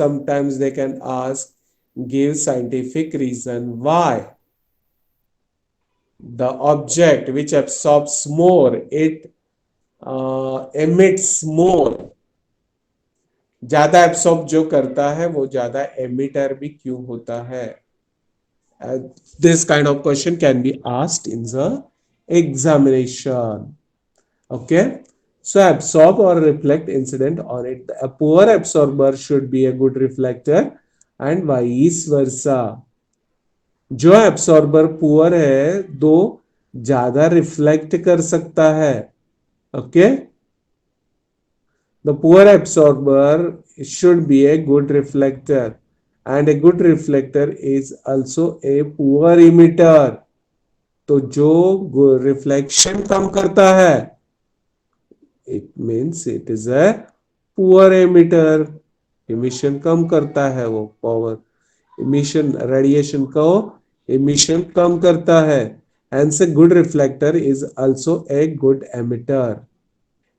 sometimes they can ask, give scientific reason why the object which absorbs more, it emits more. ज्यादा absorb जो करता है वो ज्यादा एमिटर भी क्यों होता है? This kind of question can be asked in the examination. Okay, so absorb or reflect incident on it. A poor absorber should be a good reflector and vice versa. जो एब्सॉर्बर पुअर है दो ज्यादा reflect कर सकता है. Okay, the poor absorber should be a good reflector and a good reflector is also a poor emitter. तो जो reflection कम करता है it means it is a poor emitter. Emission कम करता है वो पावर इमिशन रेडिएशन को इमिशन कम करता है. Hence, a good reflector is also a good emitter.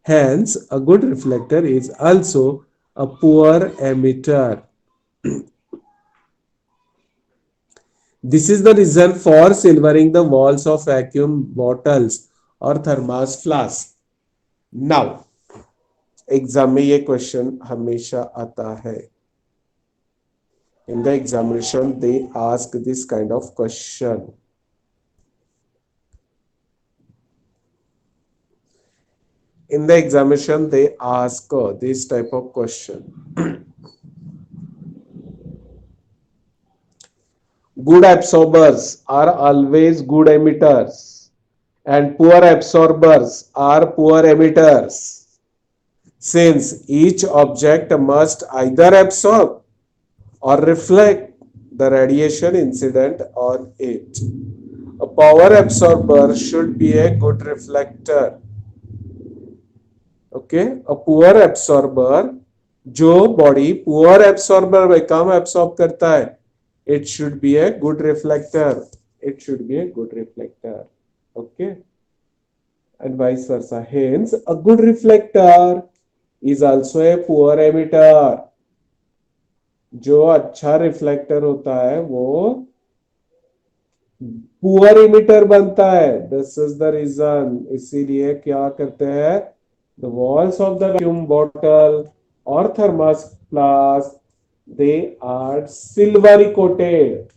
Hence, a good reflector is also a poor emitter. This is the reason for silvering the walls of vacuum bottles or thermos flask. Now, exam में ये question हमेशा आता है. In the examination, they ask this kind of question. In the examination, they ask this type of question. Good absorbers are always good emitters, and poor absorbers are poor emitters. Since each object must either absorb or reflect the radiation incident on it. A power absorber should be a good reflector. Okay, a poor absorber जो body poor absorber में कम absorb करता है it should be a good reflector. It should be a good reflector. Okay, and vice versa. Hence, a good reflector is also a poor emitter. जो अच्छा reflector होता है वो poor emitter बनता है. This is the reason. इसीलिए क्या करते हैं the walls of the vacuum bottle और thermos flask they are silvery coated.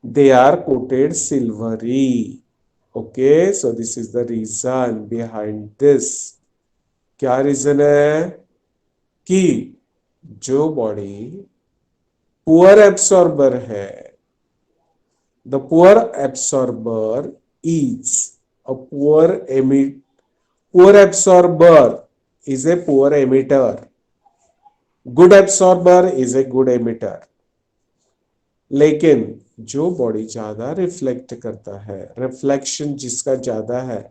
They are coated silvery. Okay, so this is the reason behind this. क्या रीजन है कि जो बॉडी पुअर एब्सॉर्बर है the poor absorber is a poor absorber is a poor emitter. Good absorber is a good emitter. लेकिन जो body ज्यादा reflect करता है रिफ्लेक्शन जिसका ज्यादा है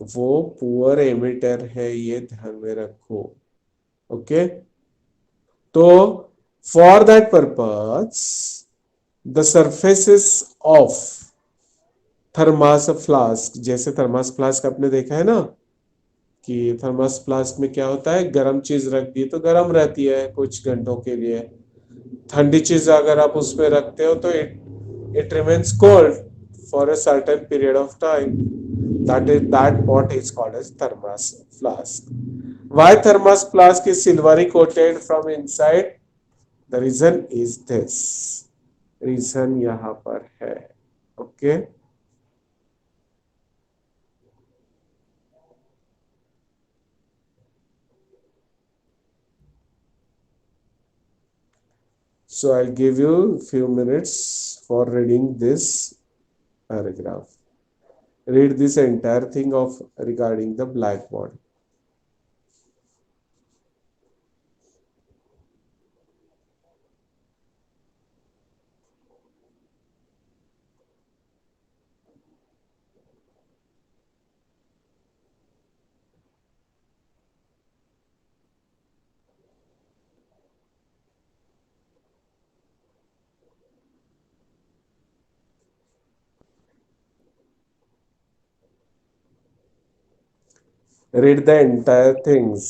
वो पुअर एमिटर है. ये ध्यान में रखो. ओके, तो for that purpose the surfaces of thermos flask, जैसे थर्मास फ्लास्क आपने देखा है ना कि थर्मास फ्लास्क में क्या होता है गर्म चीज रख दी तो गर्म रहती है कुछ घंटों के लिए. ठंडी चीज अगर आप उसमें रखते हो तो it remains cold for a certain period of time. That pot is called as thermos flask. Why thermos flask is silvery coated from inside? The reason is this. Reason यहाँ पर है. Okay. So I'll give you a few minutes for reading this paragraph. Read this entire thing of regarding the black body. Read the entire things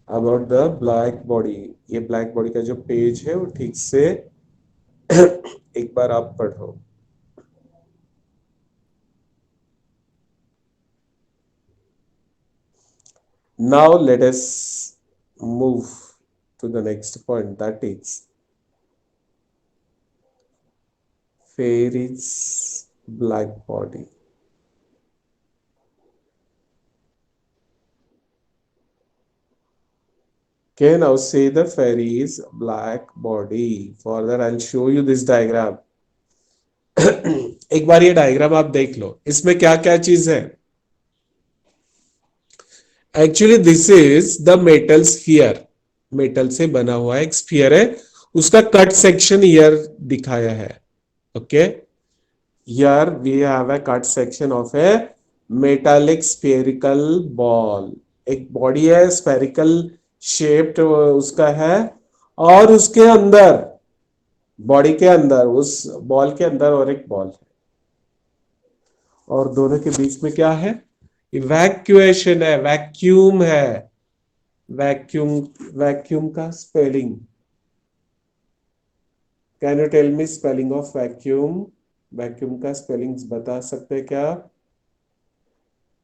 about the black body. ये black body का जो page है वो ठीक से एक बार आप पढ़ो। Now let us move to the next point, that is fairy's black body. Okay, now say the fairy's black body. For that, I'll show you this diagram. एक बार ये डायग्राम आप देख लो, इसमें क्या क्या चीज है। Actually this is the metal sphere. Metal से बना हुआ एक स्फीयर है, उसका कट सेक्शन ईयर दिखाया है। Okay, here we have a cut section of a metallic spherical ball। एक बॉडी है, स्फेरिकल शेप्ड उसका है, और उसके अंदर, बॉडी के अंदर, उस बॉल के अंदर और एक बॉल है, और दोनों के बीच में क्या है? इवैक्यूएशन है, वैक्यूम है। वैक्यूम, वैक्यूम का spelling, can you tell me spelling of vacuum? Vacuum का स्पेलिंग बता सकते हैं क्या?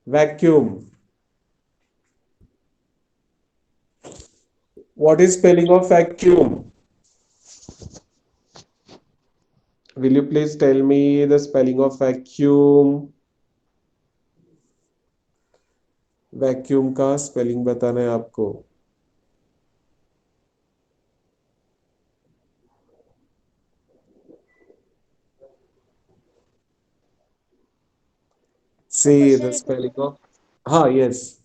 Vacuum, what is spelling of vacuum? Will you please tell me the spelling of vacuum? Vacuum का स्पेलिंग बताना है आपको। Say the spelling of, हाँ, yes,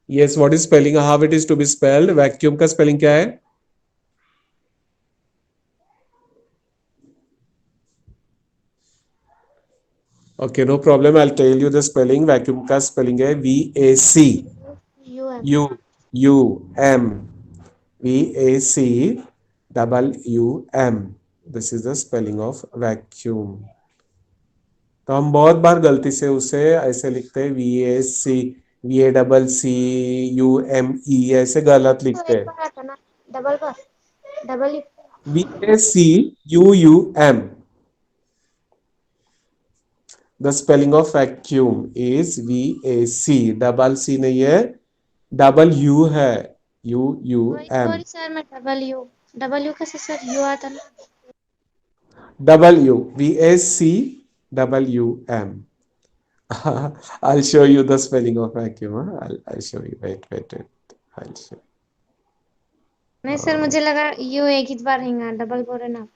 yes, what is spelling, how it is to be spelled? Vacuum का spelling क्या है? Okay, no problem, I'll tell you the spelling। Vacuum का spelling है VAC VAC this is the spelling of vacuum. तो हम बहुत बार गलती से उसे ऐसे लिखते हैं, VACVACCUME, ऐसे गलत लिखते हैं। VACUUM, the spelling of vacuum is VAC, double C नहीं है, डबल यू है, UUM। सॉरी सर, मैं डबल यू कैसे सर, यू आता ना। Double U, VACUUM। I'll show you the spelling of vacuum, huh? I'll show you, wait, I'll show you। नहीं sir, मुझे लगा यू एक ही बार रहेगा, डबल बोल रहे ना।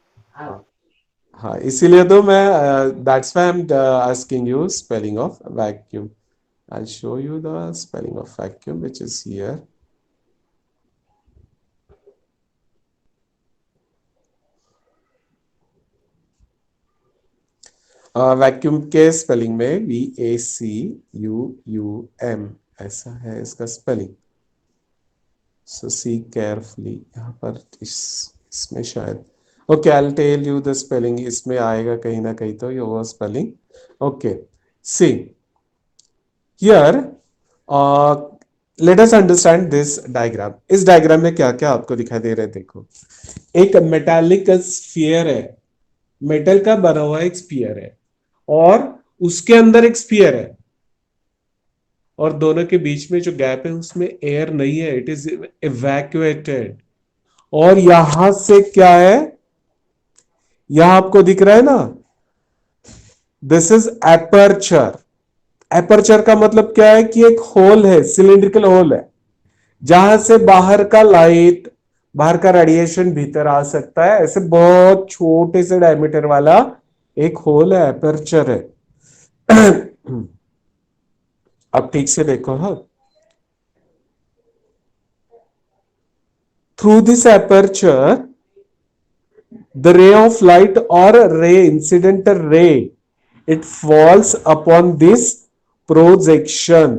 हाँ, इसीलिए तो मैं, that's why I am asking you spelling of vacuum. I show you the spelling of vacuum which is here. Vacuum के स्पेलिंग में VACUUM ऐसा है इसका स्पेलिंग। सो सी केयरफुली, यहाँ पर इसमें शायद, okay, I will tell you the spelling, इसमें आएगा कहीं ना कहीं तो ये वो spelling. Okay, see here, let us understand this diagram. इस डायग्राम में क्या क्या आपको दिखाई दे रहा है? देखो, एक मेटालिक स्फीयर है, मेटल का बना हुआ एक स्फीयर है, और उसके अंदर एक स्फीयर है, और दोनों के बीच में जो गैप है उसमें एयर नहीं है, इट इज इवैक्यूएटेड। और यहां से क्या है, यहां आपको दिख रहा है ना, दिस इज एपर्चर। एपर्चर का मतलब क्या है कि एक होल है, सिलिंड्रिकल होल है, जहां से बाहर का लाइट, बाहर का रेडिएशन भीतर आ सकता है। ऐसे बहुत छोटे से डायमीटर वाला एक होल है, एपर्चर है। अब ठीक से देखो, हाँ, through this aperture the ray of light or ray, incident ray, it falls upon this projection।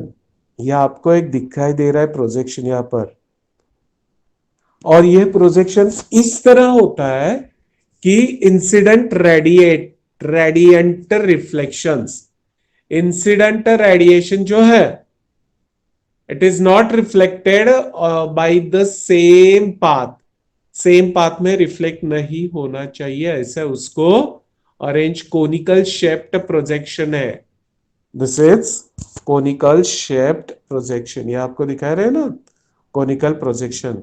यह आपको एक दिखाई दे रहा है प्रोजेक्शन यहां पर, और यह प्रोजेक्शन इस तरह होता है कि incident radiant reflections, incident radiation जो है it is not reflected by the same path में रिफ्लेक्ट नहीं होना चाहिए, ऐसा उसको अरेंज कोनिकल शेप्ड प्रोजेक्शन है। This is conical shaped projection, ये आपको दिखा रहे हैं ना, conical projection.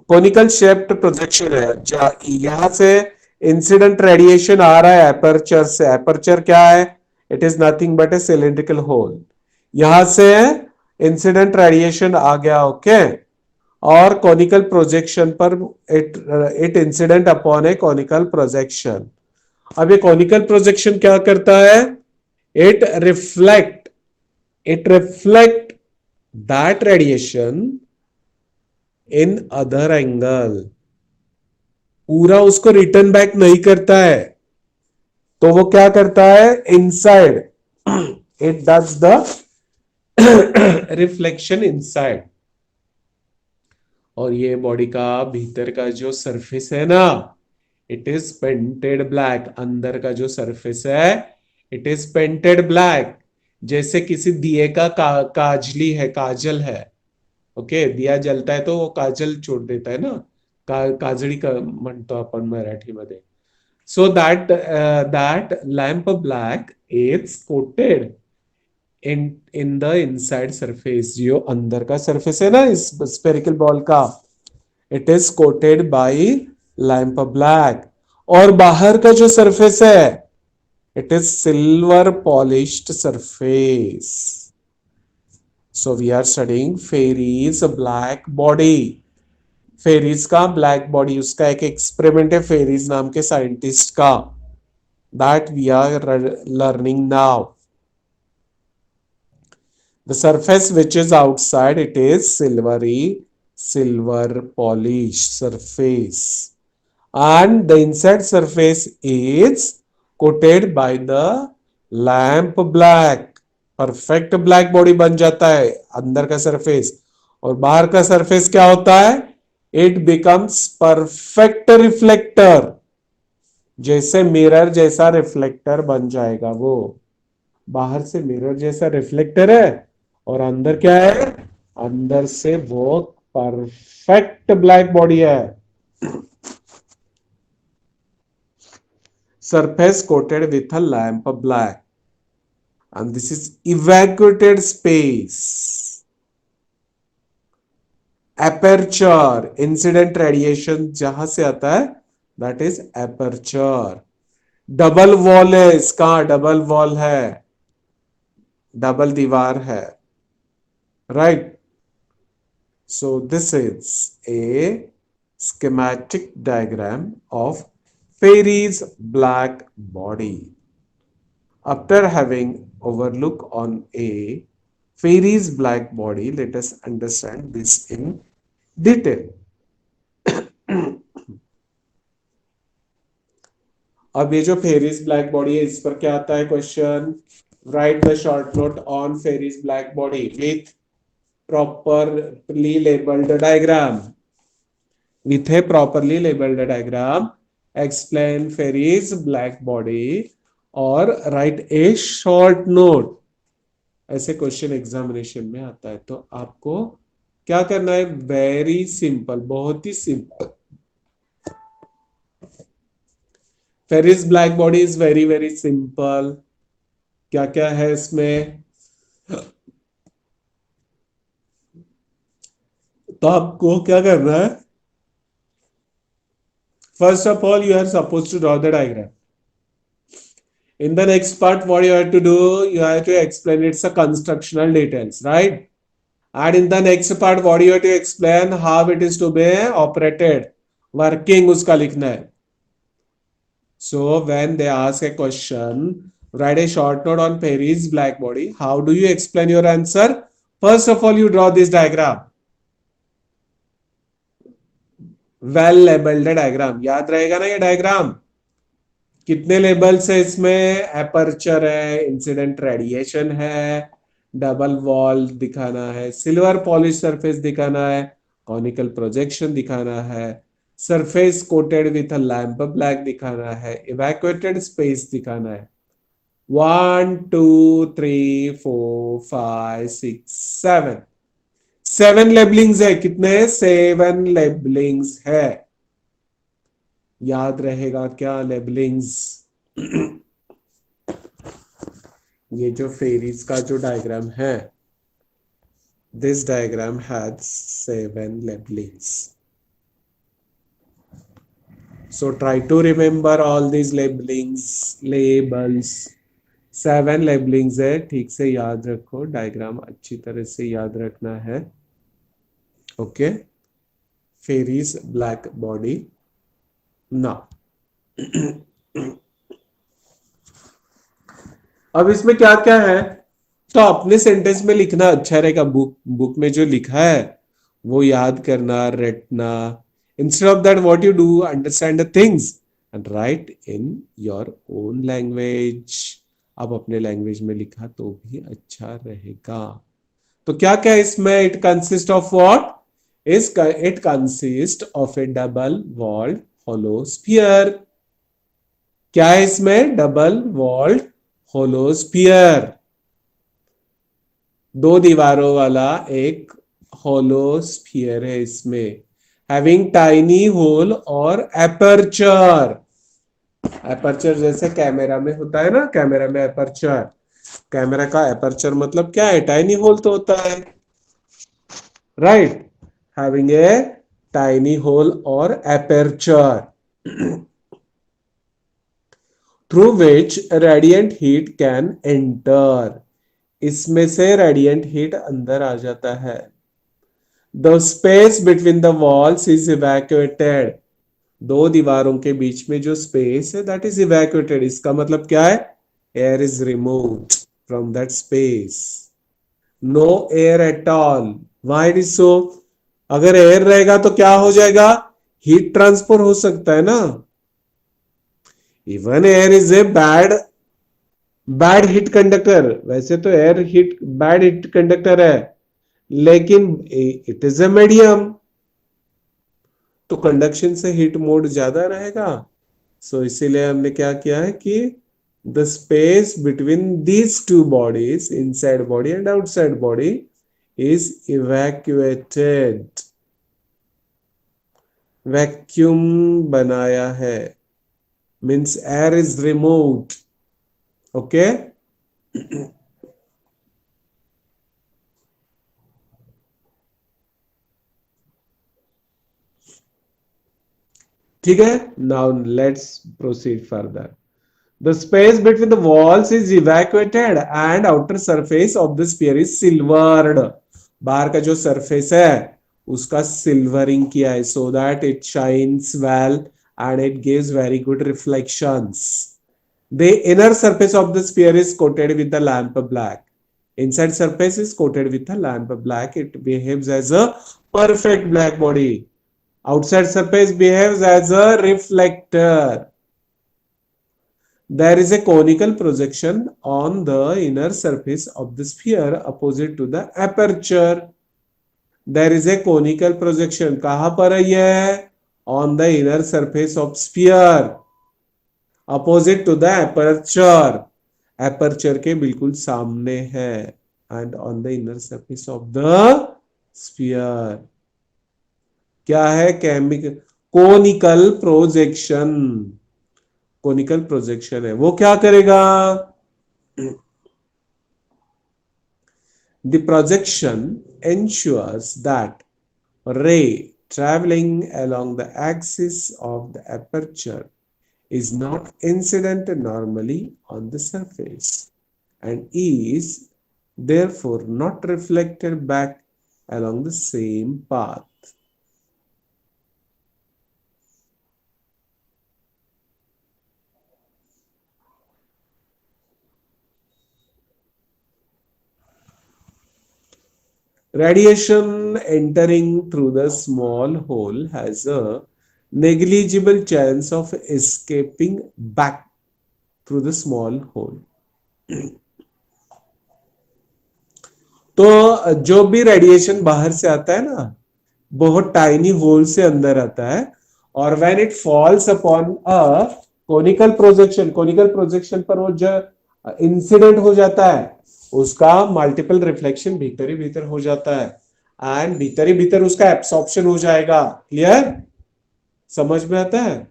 Conical shaped projection है, यहां से इंसिडेंट रेडिएशन आ रहा है एपर्चर से। एपर्चर क्या है? It is nothing but a cylindrical hole. यहां से इंसिडेंट रेडिएशन आ गया, ओके, और कोनिकल प्रोजेक्शन पर it incident upon a conical projection. अब ये कोनिकल प्रोजेक्शन क्या करता है? It reflect that radiation in other angle, पूरा उसको रिटर्न बैक नहीं करता है, तो वो क्या करता है? Inside it does the reflection inside. और ये बॉडी का भीतर का जो सरफेस है ना, इट इज पेंटेड ब्लैक। अंदर का जो सरफेस है इट इज पेंटेड ब्लैक, जैसे किसी दिए का काजली है, काजल है, ओके, दिया जलता है तो वो काजल छोड़ देता है ना, काजळी का म्हणतो आपण मराठीमध्ये। So that lamp black is coated in the inside surface. जो अंदर का सरफेस है ना इस स्फेरिकल बॉल का, it is coated by lamp black. और बाहर का जो सरफेस है it is silver polished surface. So we are studying Fery's black body. Fery's का ब्लैक बॉडी, उसका एक एक्सपेरिमेंट है फेरीज नाम के साइंटिस्ट का, that we are learning now. The surface which is outside, it is silver polished surface, and the inside surface is coated by the lamp black। Perfect black body बन जाता है अंदर का surface, और बाहर का सरफेस क्या होता है? इट बिकम्स परफेक्ट रिफ्लेक्टर, जैसे मिरर जैसा रिफ्लेक्टर बन जाएगा वो। बाहर से मिरर जैसा रिफ्लेक्टर है और अंदर क्या है? अंदर से वो परफेक्ट ब्लैक बॉडी है। Surface coated with a lamp black, and this is evacuated space। aperture, incident radiation जहां से आता है that is aperture. Double wall है इसका, डबल वॉल है, डबल दीवार है, right. So this is a schematic diagram of Fairy's black body। After having overlook on a Fairy's black body, let us understand this in detail। अब ये जो fairies black body है इस पर क्या आता है question? Write the short note on Fery's black body with properly labeled diagram। With a properly labeled diagram, explain Fairy's black body or write a short note। ऐसे क्वेश्चन एग्जामिनेशन में आता है, तो आपको क्या करना है? वेरी सिंपल, बहुत ही simple. Fairy's black body is very very simple। क्या क्या है इसमें? तो आपको क्या करना है? First of all, you are supposed to draw the diagram। In the next part, what you have to do, you have to explain its constructional details, right? And in the next part, what you have to explain how it is to be operated, working उसका लिखना है। So when they ask a question, write a short note on Fairy's black body। How do you explain your answer? First of all, you draw this diagram, well labeled diagram। याद रहेगा ना ये diagram? कितने labels है इसमें? Aperture है, incident radiation है, double wall दिखाना है, सिल्वर पॉलिश सरफेस दिखाना है, कॉनिकल प्रोजेक्शन दिखाना है, surface coated with a lamp black दिखाना है, इवैक्यूएटेड स्पेस दिखाना है। 1 2 3 4 5 6 7, 7 लेबलिंग्स है। कितने? 7 लेबलिंग्स है। याद रहेगा क्या लेबलिंग्स? ये जो फेरीज का जो डायग्राम है, this diagram has 7 labelings. So try to remember all these labels. 7 labelings है, ठीक से याद रखो, डायग्राम अच्छी तरह से याद रखना है। ओके, फेरीज ब्लैक बॉडी ना। अब इसमें क्या क्या है तो अपने सेंटेंस में लिखना अच्छा रहेगा। बुक में जो लिखा है वो याद करना, रटना। Instead of that what you do, understand the things and write in your own language. अब अपने लैंग्वेज में लिखा तो भी अच्छा रहेगा। तो क्या क्या इसमें? It consist of what? It consist of a double walled hollow sphere. क्या है इसमें? डबल वॉल्ड होलो स्फीयर, दो दीवारों वाला एक होलो स्फीयर है इसमें, हैविंग टाइनी होल और एपर्चर। एपर्चर जैसे कैमरा में होता है ना, कैमरा में एपर्चर, कैमरा का एपर्चर मतलब क्या है? टाइनी होल तो होता है, right? Having a tiny hole और aperture through which radiant heat can enter. इसमें से रेडिएंट हीट अंदर आ जाता है। The space between the walls is evacuated. दो दीवारों के बीच में जो स्पेस है दैट इज इवैक्यूएटेड। इसका मतलब क्या है? Air is removed from that space. No air at all. Why it is so? अगर एयर रहेगा तो क्या हो जाएगा? हीट ट्रांसफर हो सकता है ना। Even air is a bad heat conductor. वैसे तो air heat bad heat conductor है, लेकिन इट इज ए मीडियम, तो कंडक्शन से हीट मोड ज्यादा रहेगा। सो इसीलिए हमने क्या किया है कि the space between these two bodies, inside body and outside body, is evacuated. Vacuum बनाया है, means air is removed. Okay, ठीक है। Now let's proceed further. The space between the walls is evacuated and outer surface of the sphere is silvered. बाहर का जो surface है उसका silvering किया है so that it shines well and it gives very good reflections. The inner surface of the sphere is coated with the lamp black. Inside surface is coated with a lamp black. It behaves as a perfect black body. Outside surface behaves as a reflector. There is a conical projection on the inner surface of the sphere opposite to the aperture. There is a conical projection. कहां पर है ये? On the inner surface of sphere opposite to the aperture. Aperture के बिल्कुल सामने है, and on the inner surface of the sphere. क्या है? Chemical conical projection. Conical projection है, वो क्या करेगा? The projection ensures that ray traveling along the axis of the aperture is not incident normally on the surface and is therefore not reflected back along the same path. Radiation entering through the small hole has a negligible chance of escaping back through the small hole. तो जो भी radiation बाहर से आता है ना, बहुत tiny whole से अंदर आता है, और when it falls upon a conical projection पर वो जो इंसिडेंट हो जाता है उसका मल्टीपल रिफ्लेक्शन भीतर ही भीतर हो जाता है एंड भीतर ही भीतर उसका एब्सॉर्प्शन हो जाएगा। क्लियर? समझ में आता है?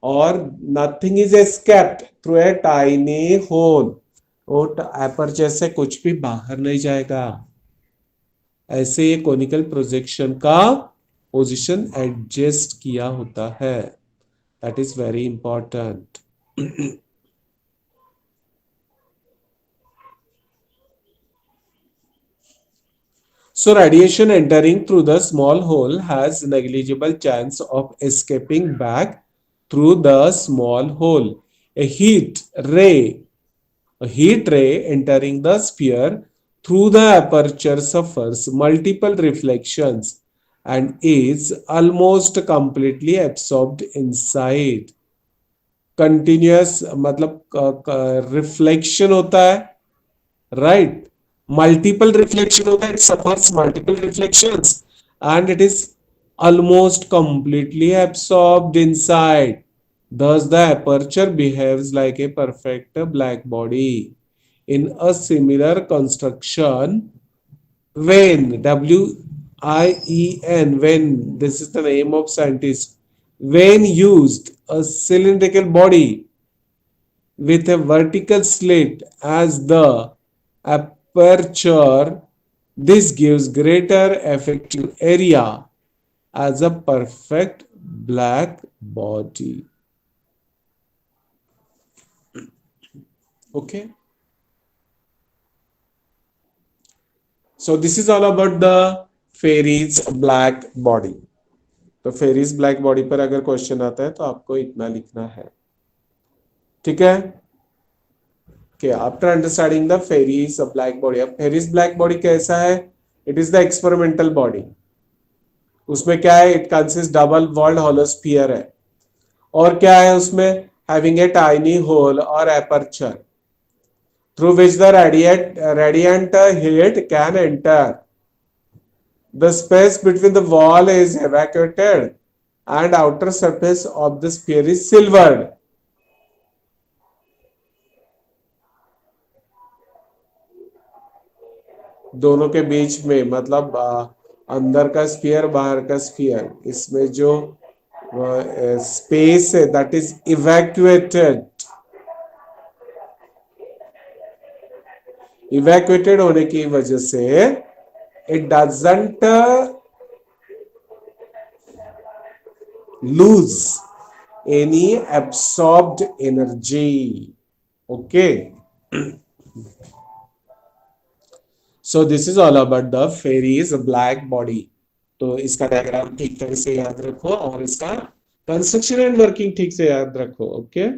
और nothing is escaped through a tiny hole, वो एपर्चर से कुछ भी बाहर नहीं जाएगा। ऐसे ये कोनिकल प्रोजेक्शन का पोजीशन एडजस्ट किया होता है। That is very important. So radiation entering through the small hole has negligible chance of escaping back through the small hole. A heat ray entering the sphere through the aperture suffers multiple reflections and is almost completely absorbed inside. Continuous मतलब reflection होता है, right? Multiple reflection होता है, it suffers multiple reflections and it is almost completely absorbed inside. Thus, the aperture behaves like a perfect black body. In a similar construction, when WIEN, when this is the name of scientist, when used a cylindrical body with a vertical slit as the aperture, this gives greater effective area as a perfect black body. Okay. So this is all about the Fairy's black body. तो Fairy's black body पर अगर question आता है तो आपको इतना लिखना है, ठीक है? Okay, after understanding the Fairy's black body, अब Fairy's black body कैसा है? It is the experimental body. उसमें क्या है? It consists double walled hollow sphere है। और क्या है उसमें? Having a tiny hole or aperture through which the radiant heat can enter. The space between the wall is evacuated and outer surface of the sphere is silvered. दोनों के बीच में मतलब अंदर का स्फीयर बाहर का स्फीयर, इसमें जो स्पेस है दैट इज इवैक्यूएटेड होने की वजह से it doesn't lose any absorbed energy. Okay, so this is all about the Fery's black body. तो इसका डायग्राम ठीक तरह से याद रखो और इसका कंस्ट्रक्शन एंड वर्किंग ठीक से याद रखो। ओके,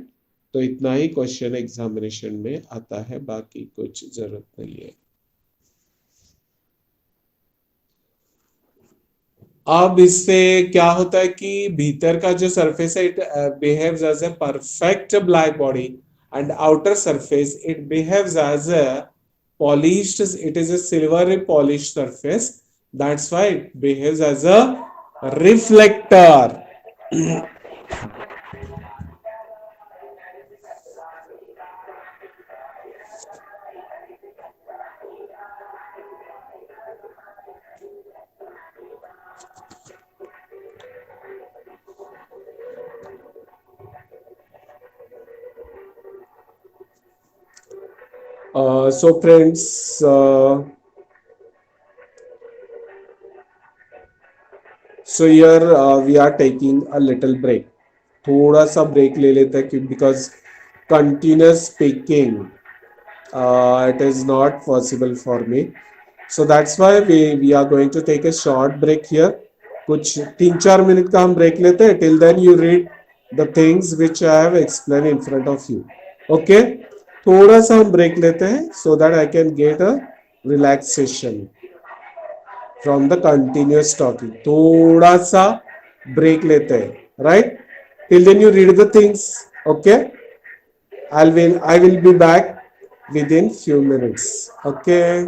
तो इतना ही क्वेश्चन एग्जामिनेशन में आता है, बाकी कुछ जरूरत नहीं है। अब इससे क्या होता है कि भीतर का जो सरफेस है it behaves as a perfect black body and outer surface it behaves as a polished, it is a silvery polished surface, that's why it behaves as a reflector. So friends, so here we are taking a little break. थोड़ा सा break ले लेते हैं because continuous speaking it is not possible for me, so that's why we are going to take a short break here. कुछ 3-4 minute का हम break लेते हैं। till then you read the things which I have explained in front of you. Okay, थोड़ा सा हम break लेते हैं so that I can get a relaxation from the continuous talking. थोड़ा सा ब्रेक लेते हैं, right? Till then you read the things. Okay, I will be back within few minutes. Okay.